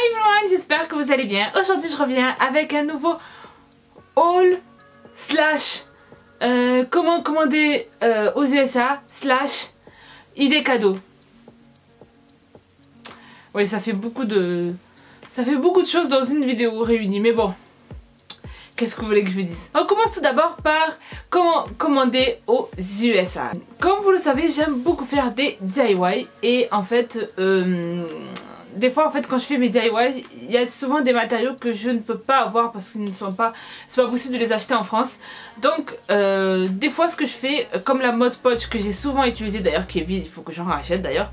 everyone, j'espère que vous allez bien. Aujourd'hui je reviens avec un nouveau haul slash comment commander aux USA slash idée cadeau. Oui, ça fait beaucoup de choses dans une vidéo réunie, mais bon, qu'est-ce que vous voulez que je vous dise? On commence tout d'abord par comment commander aux USA. Comme vous le savez, j'aime beaucoup faire des DIY et en fait des fois en fait quand je fais mes DIY, il y a souvent des matériaux que je ne peux pas avoir parce qu'ils ne sont pas, c'est pas possible de les acheter en France. Donc des fois ce que je fais, comme la Mod Podge que j'ai souvent utilisée d'ailleurs, qui est vide, il faut que j'en rachète d'ailleurs,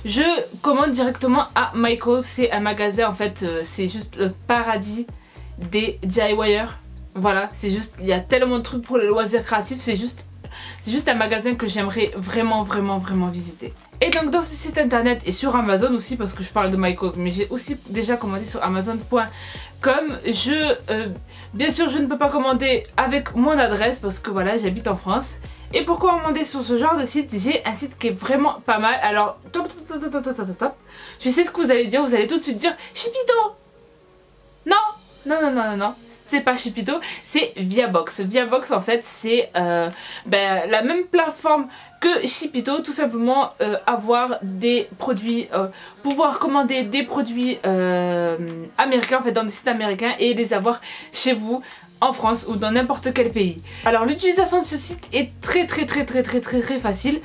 je commande directement à Michaels. C'est un magasin en fait, c'est juste le paradis des DIYers. Voilà, c'est juste, il y a tellement de trucs pour les loisirs créatifs, c'est juste un magasin que j'aimerais vraiment visiter. Et donc dans ce site internet et sur Amazon aussi, parce que je parle de Michaels, mais j'ai aussi déjà commandé sur Amazon.com. Bien sûr je ne peux pas commander avec mon adresse parce que voilà, j'habite en France. Et pourquoi commander sur ce genre de site? J'ai un site qui est vraiment pas mal. Alors top. Je sais ce que vous allez dire, vous allez tout de suite dire Shipito. Non, c'est pas Shipito, c'est Viabox. Viabox en fait c'est la même plateforme que Shipito, tout simplement avoir des produits, pouvoir commander des produits américains en fait dans des sites américains et les avoir chez vous en France ou dans n'importe quel pays. Alors l'utilisation de ce site est très facile.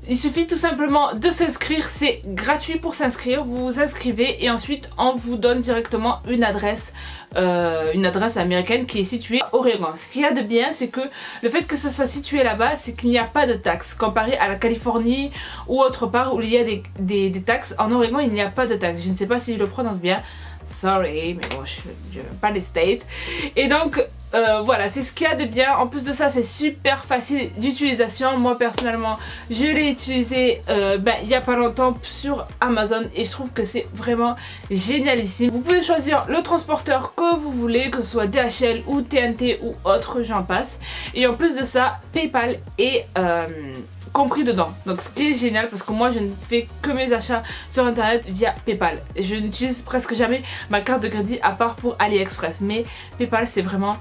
Il suffit tout simplement de s'inscrire, c'est gratuit pour s'inscrire, vous vous inscrivez et ensuite on vous donne directement une adresse américaine qui est située à Oregon. Ce qu'il y a de bien, c'est que le fait que ça soit situé là-bas, c'est qu'il n'y a pas de taxes comparé à la Californie ou autre part où il y a des taxes. En Oregon, il n'y a pas de taxes. Je ne sais pas si je le prononce bien. Sorry, mais bon, je n'aime pas les States. Et donc, voilà, c'est ce qu'il y a de bien. En plus de ça, c'est super facile d'utilisation. Moi, personnellement, je l'ai utilisé il n'y a pas longtemps sur Amazon et je trouve que c'est vraiment génialissime. Vous pouvez choisir le transporteur que vous voulez, que ce soit DHL ou TNT ou autre, j'en passe. Et en plus de ça, PayPal est compris dedans, donc ce qui est génial parce que moi je ne fais que mes achats sur internet via PayPal. Je n'utilise presque jamais ma carte de crédit à part pour AliExpress, mais PayPal c'est vraiment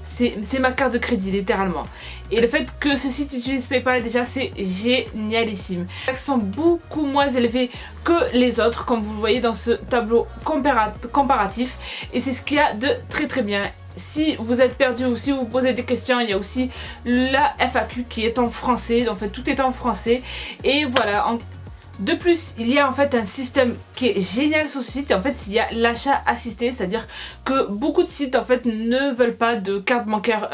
c'est ma carte de crédit littéralement. Et le fait que ce site utilise PayPal déjà c'est génialissime. Les taxes sont beaucoup moins élevées que les autres comme vous le voyez dans ce tableau comparatif et c'est ce qu'il y a de très bien. Si vous êtes perdu ou si vous posez des questions, il y a aussi la FAQ qui est en français. En fait tout est en français et voilà. De plus, il y a en fait un système qui est génial sur ce site. En fait, il y a l'achat assisté, c'est-à-dire que beaucoup de sites en fait ne veulent pas de carte bancaire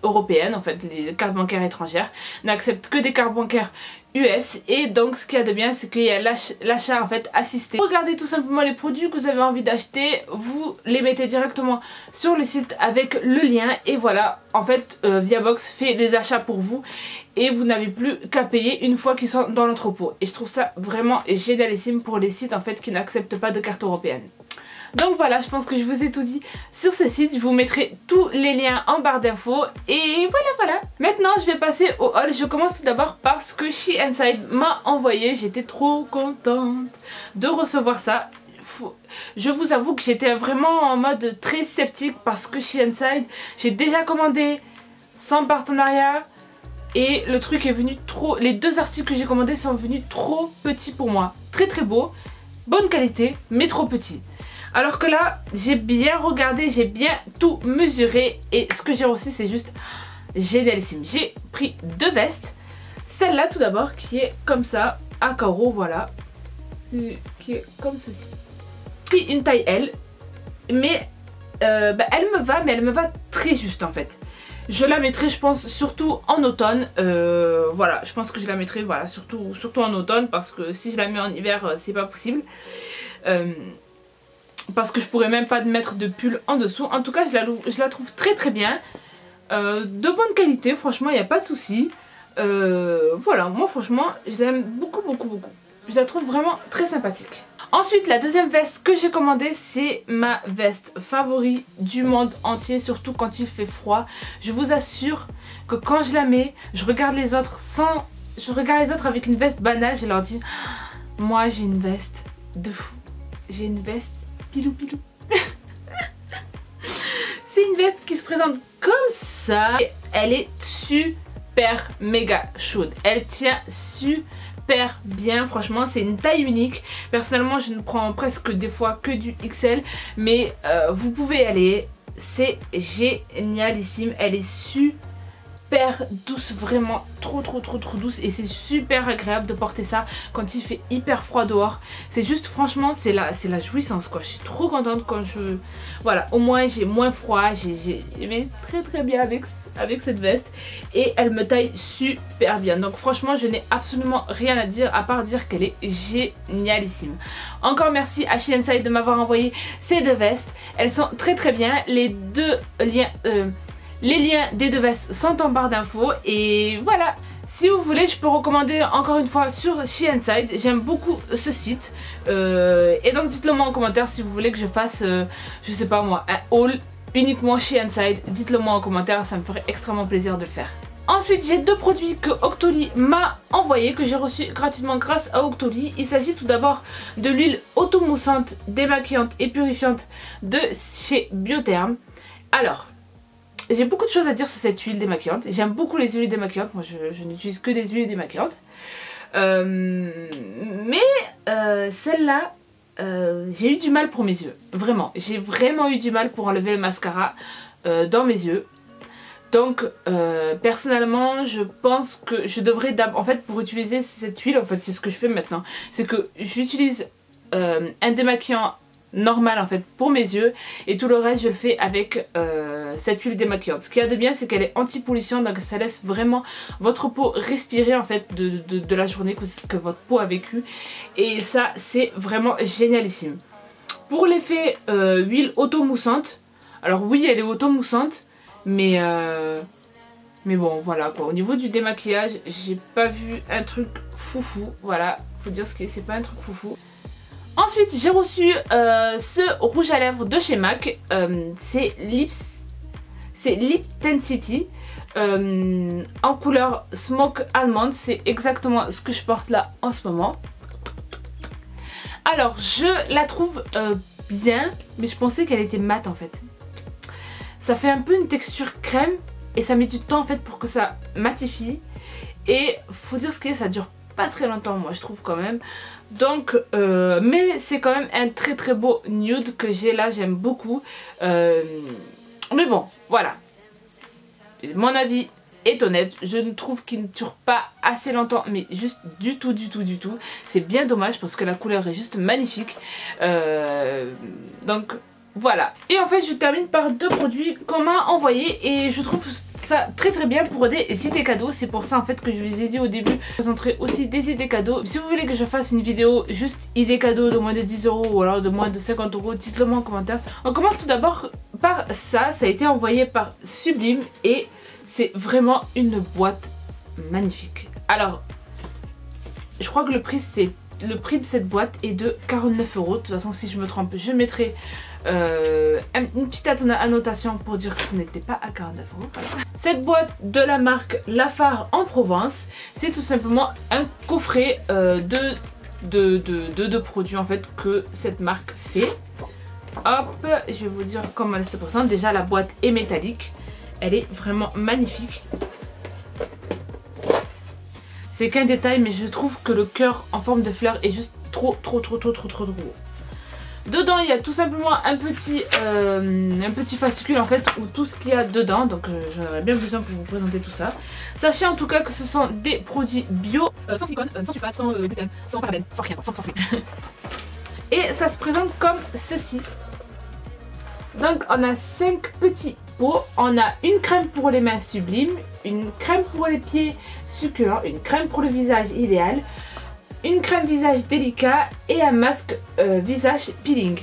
européenne. En fait, les cartes bancaires étrangères n'acceptent que des cartes bancaires US. Et donc, ce qu'il y a de bien, c'est qu'il y a l'achat en fait assisté. Regardez tout simplement les produits que vous avez envie d'acheter, vous les mettez directement sur le site avec le lien et voilà. En fait, Viabox fait les achats pour vous et vous n'avez plus qu'à payer une fois qu'ils sont dans l'entrepôt. Et je trouve ça vraiment génialissime pour les sites en fait qui n'acceptent pas de carte européenne. Donc voilà, je pense que je vous ai tout dit sur ce site. Je vous mettrai tous les liens en barre d'infos. Et voilà. Maintenant, je vais passer au haul. Je commence tout d'abord par ce que She Inside m'a envoyé. J'étais trop contente de recevoir ça. Je vous avoue que j'étais vraiment en mode très sceptique parce que She Inside, j'ai déjà commandé sans partenariat. Et le truc est venu trop... Les deux articles que j'ai commandés sont venus trop petits pour moi. Très beau, bonne qualité, mais trop petits. Alors que là, j'ai bien regardé, j'ai bien tout mesuré. Et ce que j'ai reçu, c'est juste génialissime. J'ai pris deux vestes. Celle-là tout d'abord, qui est comme ça, à carreaux, voilà. Qui est comme ceci. J'ai pris une taille L. Mais elle me va, mais elle me va très juste en fait. Je la mettrai je pense surtout en automne, voilà, je pense que je la mettrai voilà, surtout en automne parce que si je la mets en hiver c'est pas possible. Parce que je pourrais même pas mettre de pull en dessous. En tout cas je la trouve très bien, de bonne qualité, franchement il n'y a pas de souci. Voilà, moi franchement je l'aime beaucoup. Je la trouve vraiment très sympathique. Ensuite, la deuxième veste que j'ai commandée, c'est ma veste favorite du monde entier, surtout quand il fait froid. Je vous assure que quand je la mets, je regarde les autres avec une veste banale, je leur dis moi j'ai une veste de fou. j'ai une veste pilou pilou. C'est une veste qui se présente comme ça. Et elle est super méga chaude. Elle tient super bien, franchement c'est une taille unique. Personnellement je ne prends presque des fois que du XL, mais vous pouvez y aller. C'est génialissime. Elle est super douce, vraiment trop douce, et c'est super agréable de porter ça quand il fait hyper froid dehors. C'est juste franchement c'est la jouissance quoi. Je suis trop contente quand je... Voilà, au moins j'ai moins froid, j'aimais très bien avec cette veste, et elle me taille super bien. Donc franchement je n'ai absolument rien à dire à part dire qu'elle est génialissime. Encore merci à She Inside de m'avoir envoyé ces deux vestes. Elles sont très bien. Les deux liens les liens des deux vestes sont en barre d'infos, et voilà. Si vous voulez, je peux recommander encore une fois sur She Inside. J'aime beaucoup ce site. Et donc dites-le moi en commentaire si vous voulez que je fasse, je sais pas moi, un haul uniquement She Inside. Dites-le moi en commentaire, ça me ferait extrêmement plaisir de le faire. Ensuite, j'ai deux produits que Octoly m'a envoyé, que j'ai reçu gratuitement grâce à Octoly. Il s'agit tout d'abord de l'huile auto-moussante, démaquillante et purifiante de chez Biotherm. Alors... j'ai beaucoup de choses à dire sur cette huile démaquillante. J'aime beaucoup les huiles démaquillantes. Moi je n'utilise que des huiles démaquillantes. Mais celle-là, j'ai eu du mal pour mes yeux. Vraiment. J'ai vraiment eu du mal pour enlever le mascara dans mes yeux. Donc personnellement je pense que je devrais en fait, pour utiliser cette huile, en fait c'est ce que je fais maintenant, c'est que j'utilise un démaquillant normal en fait pour mes yeux, et tout le reste je le fais avec cette huile démaquillante. Ce qu'il y a de bien, c'est qu'elle est anti-pollution, donc ça laisse vraiment votre peau respirer en fait de la journée que votre peau a vécu, et ça c'est vraiment génialissime. Pour l'effet huile auto-moussante, alors oui elle est auto-moussante, mais bon voilà quoi, au niveau du démaquillage j'ai pas vu un truc foufou, voilà, faut dire ce que c'est, pas un truc foufou. Ensuite j'ai reçu ce rouge à lèvres de chez MAC, c'est Lip Tensity en couleur Smoke Almond. C'est exactement ce que je porte là en ce moment. Alors je la trouve bien, mais je pensais qu'elle était mate en fait. Ça fait un peu une texture crème et ça met du temps en fait pour que ça matifie, et faut dire ce qu'il y a, ça dure pas très longtemps moi je trouve quand même. Donc mais c'est quand même un très beau nude que j'ai là, j'aime beaucoup. Mais bon voilà, mon avis est honnête, je ne trouve qu'il ne dure pas assez longtemps, mais juste du tout. C'est bien dommage parce que la couleur est juste magnifique. Donc voilà. Et en fait je termine par deux produits qu'on m'a envoyés, et je trouve ça très bien pour des idées cadeaux. C'est pour ça en fait que je vous ai dit au début, je présenterai aussi des idées cadeaux. Si vous voulez que je fasse une vidéo juste idées cadeaux de moins de 10 € ou alors de moins de 50 €, dites-le moi en commentaire. On commence tout d'abord par ça, ça a été envoyé par Sublime et c'est vraiment une boîte magnifique. Alors je crois que le prix de cette boîte est de 49 €. De toute façon si je me trompe je mettrai une petite annotation pour dire que ce n'était pas à 49 €. Voilà. Cette boîte de la marque Lafare en Provence, c'est tout simplement un coffret de produits en fait que cette marque fait. Hop, je vais vous dire comment elle se présente. Déjà la boîte est métallique, elle est vraiment magnifique. C'est qu'un détail, mais je trouve que le cœur en forme de fleur est juste trop beau. Dedans il y a tout simplement un petit fascicule en fait où tout ce qu'il y a dedans, donc j'aurais bien besoin pour vous présenter tout ça. Sachez en tout cas que ce sont des produits bio, sans silicone, sans sulfate, sans gluten, sans parabènes, sans rien, sans fruits. Et ça se présente comme ceci. Donc on a 5 petits pots, on a une crème pour les mains Sublime, une crème pour les pieds Succulent, une crème pour le visage Idéal, une crème visage délicat et un masque visage peeling.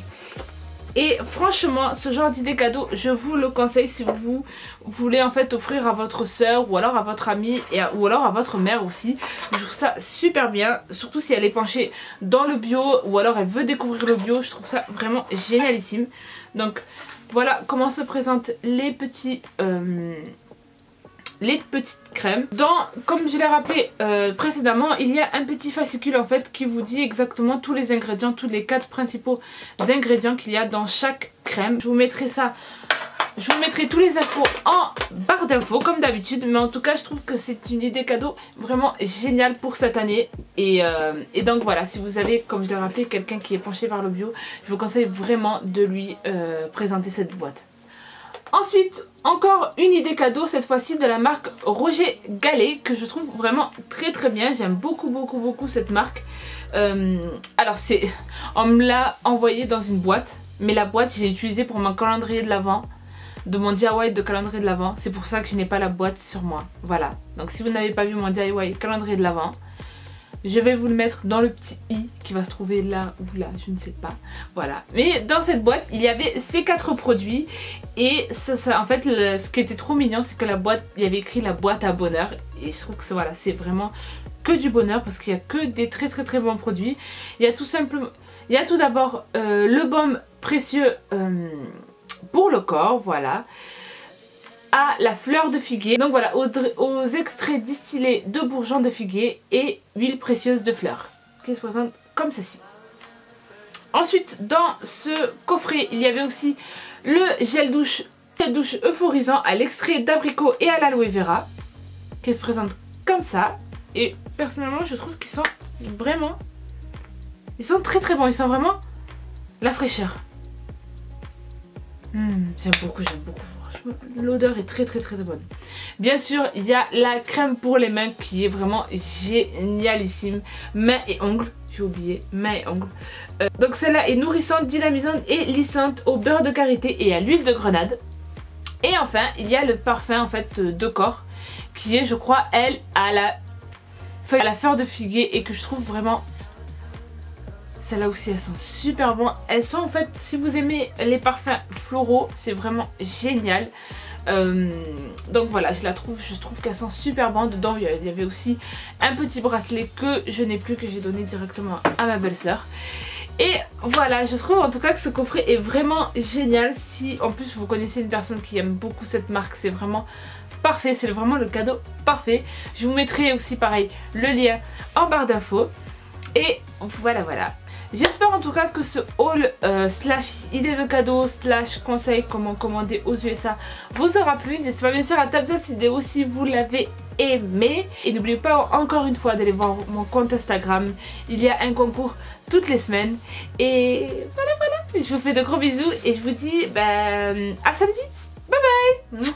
Et franchement ce genre d'idée cadeau je vous le conseille si vous voulez en fait offrir à votre soeur ou alors à votre amie ou alors à votre mère aussi. Je trouve ça super bien, surtout si elle est penchée dans le bio ou alors elle veut découvrir le bio, je trouve ça vraiment génialissime. Donc voilà comment se présentent les petits les petites crèmes. Comme je l'ai rappelé précédemment, il y a un petit fascicule en fait qui vous dit exactement tous les ingrédients, tous les 4 principaux ingrédients qu'il y a dans chaque crème. Je vous mettrai tous les infos en barre d'infos comme d'habitude, mais en tout cas je trouve que c'est une idée cadeau vraiment géniale pour cette année. Et donc voilà, si vous avez, comme je l'ai rappelé, quelqu'un qui est penché vers le bio, je vous conseille vraiment de lui présenter cette boîte. Ensuite, encore une idée cadeau, cette fois-ci de la marque Roger Gallet, que je trouve vraiment très très bien. J'aime beaucoup cette marque. Alors on me l'a envoyé dans une boîte, mais la boîte j'ai utilisée pour mon calendrier de l'Avent, de mon DIY de calendrier de l'Avent. C'est pour ça que je n'ai pas la boîte sur moi. Voilà, donc si vous n'avez pas vu mon DIY calendrier de l'Avent, je vais vous le mettre dans le petit i qui va se trouver là ou là, je ne sais pas. Voilà. Mais dans cette boîte, il y avait ces 4 produits. Et en fait, ce qui était trop mignon, c'est que la boîte, il y avait écrit la boîte à bonheur. Et je trouve que voilà, c'est vraiment que du bonheur parce qu'il y a que des très bons produits. Il y a tout d'abord le baume précieux pour le corps, voilà. À la fleur de figuier, donc voilà, aux extraits distillés de bourgeons de figuier et huile précieuse de fleurs, qui se présente comme ceci. Ensuite, dans ce coffret, il y avait aussi le gel douche euphorisant à l'extrait d'abricot et à l'aloe vera, qui se présente comme ça. Et personnellement, je trouve qu'ils sont vraiment, ils sont très bons, ils sont vraiment la fraîcheur. J'aime beaucoup. L'odeur est très bonne. Bien sûr, il y a la crème pour les mains qui est vraiment génialissime. Mains et ongles, j'ai oublié, mains et ongles. Donc celle-là est nourrissante, dynamisante et lissante au beurre de karité et à l'huile de grenade. Et enfin, il y a le parfum en fait de corps qui est, je crois, elle à la fleur de figuier et que je trouve vraiment... Celles-là aussi, elles sont super bonnes. Elles sont en fait, si vous aimez les parfums floraux, c'est vraiment génial. Donc voilà, je trouve qu'elles sont super bonnes. Dedans, il y avait aussi un petit bracelet que je n'ai plus, que j'ai donné directement à ma belle-sœur. Et voilà, je trouve en tout cas que ce coffret est vraiment génial. Si en plus vous connaissez une personne qui aime beaucoup cette marque, c'est vraiment parfait. C'est vraiment le cadeau parfait. Je vous mettrai aussi pareil le lien en barre d'infos. Et voilà. J'espère en tout cas que ce haul slash idée de cadeau slash conseil comment commander aux USA vous aura plu. N'hésitez pas bien sûr à taper cette vidéo si vous l'avez aimé. Et n'oubliez pas encore une fois d'aller voir mon compte Instagram. Il y a un concours toutes les semaines. Et voilà. Je vous fais de gros bisous et je vous dis à samedi. Bye bye.